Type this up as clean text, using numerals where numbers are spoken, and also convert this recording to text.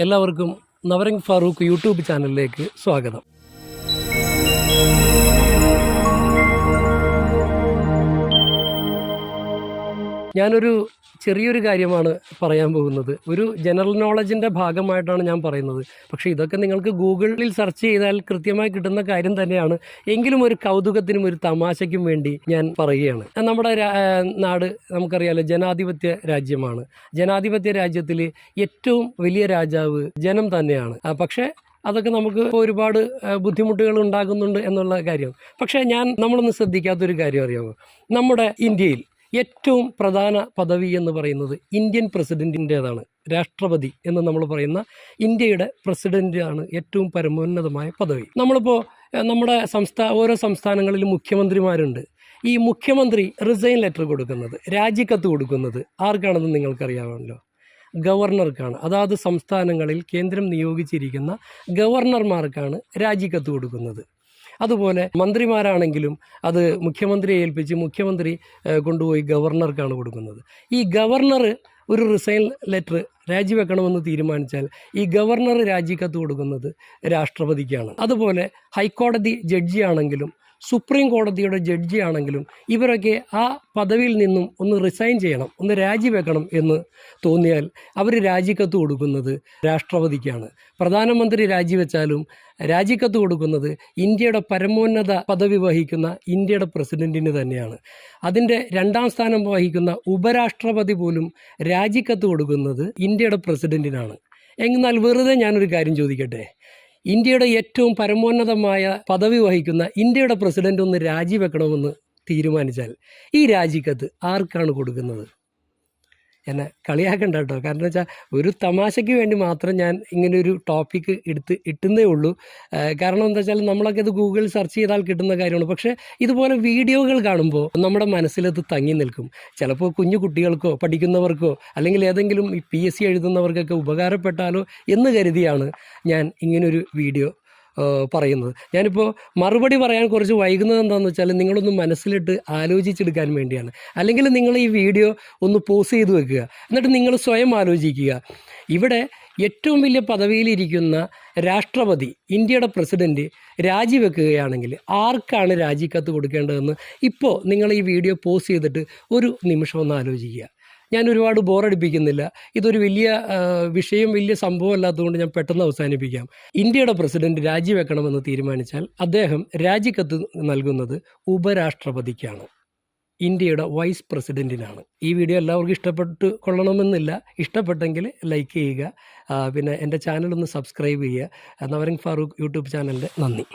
എല്ലാവർക്കും നവരംഗ് ഫാറൂഖ് യൂട്യൂബ് ചാനലിലേക്ക് സ്വാഗതം. ഞാനൊരു ചെറിയൊരു കാര്യമാണ് പറയാൻ പോകുന്നത്. ഒരു ജനറൽ നോളജിൻ്റെ ഭാഗമായിട്ടാണ് ഞാൻ പറയുന്നത്. പക്ഷേ ഇതൊക്കെ നിങ്ങൾക്ക് ഗൂഗിളിൽ സെർച്ച് ചെയ്താൽ കൃത്യമായി കിട്ടുന്ന കാര്യം തന്നെയാണ്. എങ്കിലും ഒരു കൗതുകത്തിനും ഒരു തമാശയ്ക്കും വേണ്ടി ഞാൻ പറയുകയാണ്. നമ്മുടെ നാട് നമുക്കറിയാലോ, ജനാധിപത്യ രാജ്യമാണ്. ജനാധിപത്യ രാജ്യത്തിൽ ഏറ്റവും വലിയ രാജാവ് ജനം തന്നെയാണ്. പക്ഷേ അതൊക്കെ നമുക്ക് ഒരുപാട് ബുദ്ധിമുട്ടുകൾ ഉണ്ടാകുന്നുണ്ട് എന്നുള്ള കാര്യം. പക്ഷേ നമ്മളൊന്ന് ശ്രദ്ധിക്കാത്തൊരു കാര്യം അറിയാമോ? നമ്മുടെ ഇന്ത്യയിൽ ഏറ്റവും പ്രധാന പദവി എന്ന് പറയുന്നത് ഇന്ത്യൻ പ്രസിഡൻറ്റിൻ്റേതാണ്. രാഷ്ട്രപതി എന്ന് നമ്മൾ പറയുന്ന ഇന്ത്യയുടെ പ്രസിഡൻ്റാണ് ഏറ്റവും പരമോന്നതമായ പദവി. നമ്മളിപ്പോൾ നമ്മുടെ ഓരോ സംസ്ഥാനങ്ങളിലും മുഖ്യമന്ത്രിമാരുണ്ട്. ഈ മുഖ്യമന്ത്രി റിസൈൻ ലെറ്റർ കൊടുക്കുന്നത്, രാജിക്കത്ത് കൊടുക്കുന്നത് ആർക്കാണെന്ന് നിങ്ങൾക്കറിയാമല്ലോ? ഗവർണർക്കാണ്. അതാത് സംസ്ഥാനങ്ങളിൽ കേന്ദ്രം നിയോഗിച്ചിരിക്കുന്ന ഗവർണർമാർക്കാണ് രാജിക്കത്ത് കൊടുക്കുന്നത്. അതുപോലെ മന്ത്രിമാരാണെങ്കിലും അത് മുഖ്യമന്ത്രിയെ ഏൽപ്പിച്ച് മുഖ്യമന്ത്രി കൊണ്ടുപോയി ഗവർണർക്കാണ് കൊടുക്കുന്നത്. ഈ ഗവർണർ ഒരു റിസൈൻ ലെറ്റർ രാജിവെക്കണമെന്ന് തീരുമാനിച്ചാൽ ഈ ഗവർണർ രാജിക്കത്ത് കൊടുക്കുന്നത് രാഷ്ട്രപതിക്കാണ്. അതുപോലെ ഹൈക്കോടതി ജഡ്ജിയാണെങ്കിലും സുപ്രീം കോടതിയുടെ ജഡ്ജിയാണെങ്കിലും ഇവരൊക്കെ ആ പദവിയിൽ നിന്നും ഒന്ന് റിസൈൻ ചെയ്യണം, ഒന്ന് രാജിവെക്കണം എന്ന് തോന്നിയാൽ അവർ രാജിക്കത്ത് കൊടുക്കുന്നത് രാഷ്ട്രപതിക്കാണ്. പ്രധാനമന്ത്രി രാജിവെച്ചാലും രാജിക്കത്ത് കൊടുക്കുന്നത് ഇന്ത്യയുടെ പരമോന്നത പദവി വഹിക്കുന്ന ഇന്ത്യയുടെ പ്രസിഡന്റിന് തന്നെയാണ്. അതിൻ്റെ രണ്ടാം സ്ഥാനം വഹിക്കുന്ന ഉപരാഷ്ട്രപതി പോലും രാജിക്കത്ത് കൊടുക്കുന്നത് ഇന്ത്യയുടെ പ്രസിഡന്റിനാണ്. എന്നാൽ വെറുതെ ഞാനൊരു കാര്യം ചോദിക്കട്ടെ, ഇന്ത്യയുടെ ഏറ്റവും പരമോന്നതമായ പദവി വഹിക്കുന്ന ഇന്ത്യയുടെ പ്രസിഡന്റ് ഒന്ന് രാജിവെക്കണമെന്ന് തീരുമാനിച്ചാൽ ഈ രാജിക്കത്ത് ആർക്കാണ് കൊടുക്കുന്നത്? എന്നെ കളിയാക്കണ്ട കേട്ടോ. കാരണം വെച്ചാൽ ഒരു തമാശയ്ക്ക് വേണ്ടി മാത്രം ഞാൻ ഇങ്ങനെ ഒരു ടോപ്പിക്ക് ഇട്ടുന്നേ ഉള്ളൂ. കാരണം എന്താ വെച്ചാൽ നമ്മളൊക്കെ ഇത് ഗൂഗിളിൽ സെർച്ച് ചെയ്താൽ കിട്ടുന്ന കാര്യമാണ്. പക്ഷേ ഇതുപോലെ വീഡിയോകൾ കാണുമ്പോൾ നമ്മുടെ മനസ്സിലത് തങ്ങി നിൽക്കും. ചിലപ്പോൾ കുഞ്ഞു കുട്ടികൾക്കോ പഠിക്കുന്നവർക്കോ അല്ലെങ്കിൽ ഏതെങ്കിലും ഈ PSC എഴുതുന്നവർക്കൊക്കെ ഉപകാരപ്പെട്ടാലോ എന്ന് കരുതിയാണ് ഞാൻ ഇങ്ങനൊരു വീഡിയോ പറയുന്നത്. ഞാനിപ്പോൾ മറുപടി പറയാൻ കുറച്ച് വൈകുന്നത് എന്താണെന്ന് വെച്ചാൽ നിങ്ങളൊന്ന് മനസ്സിലിട്ട് ആലോചിച്ചെടുക്കാൻ വേണ്ടിയാണ്. അല്ലെങ്കിൽ നിങ്ങൾ ഈ വീഡിയോ ഒന്ന് പോസ് ചെയ്ത് വെക്കുക, എന്നിട്ട് നിങ്ങൾ സ്വയം ആലോചിക്കുക. ഇവിടെ ഏറ്റവും വലിയ പദവിയിലിരിക്കുന്ന രാഷ്ട്രപതി, ഇന്ത്യയുടെ പ്രസിഡന്റ് രാജിവെക്കുകയാണെങ്കിൽ ആർക്കാണ് രാജിക്കത്ത് കൊടുക്കേണ്ടതെന്ന് ഇപ്പോൾ നിങ്ങൾ ഈ വീഡിയോ പോസ് ചെയ്തിട്ട് ഒരു നിമിഷം ഒന്ന് ആലോചിക്കുക. ഞാൻ ഒരുപാട് ബോറടിപ്പിക്കുന്നില്ല. ഇതൊരു വലിയ വിഷയം, വലിയ സംഭവം അല്ലാത്തതുകൊണ്ട് ഞാൻ പെട്ടെന്ന് അവസാനിപ്പിക്കാം. ഇന്ത്യയുടെ പ്രസിഡന്റ് രാജിവെക്കണമെന്ന് തീരുമാനിച്ചാൽ അദ്ദേഹം രാജിക്കത്ത് നൽകുന്നത് ഉപരാഷ്ട്രപതിക്കാണ്, ഇന്ത്യയുടെ വൈസ് പ്രസിഡന്റിനാണ്. ഈ വീഡിയോ എല്ലാവർക്കും ഇഷ്ടപ്പെട്ട് കൊള്ളണമെന്നില്ല. ഇഷ്ടപ്പെട്ടെങ്കിൽ ലൈക്ക് ചെയ്യുക, പിന്നെ എൻ്റെ ചാനലൊന്ന് സബ്സ്ക്രൈബ് ചെയ്യുക. നവരംഗ് ഫാറൂഖ് യൂട്യൂബ് ചാനലിൻ്റെ നന്ദി.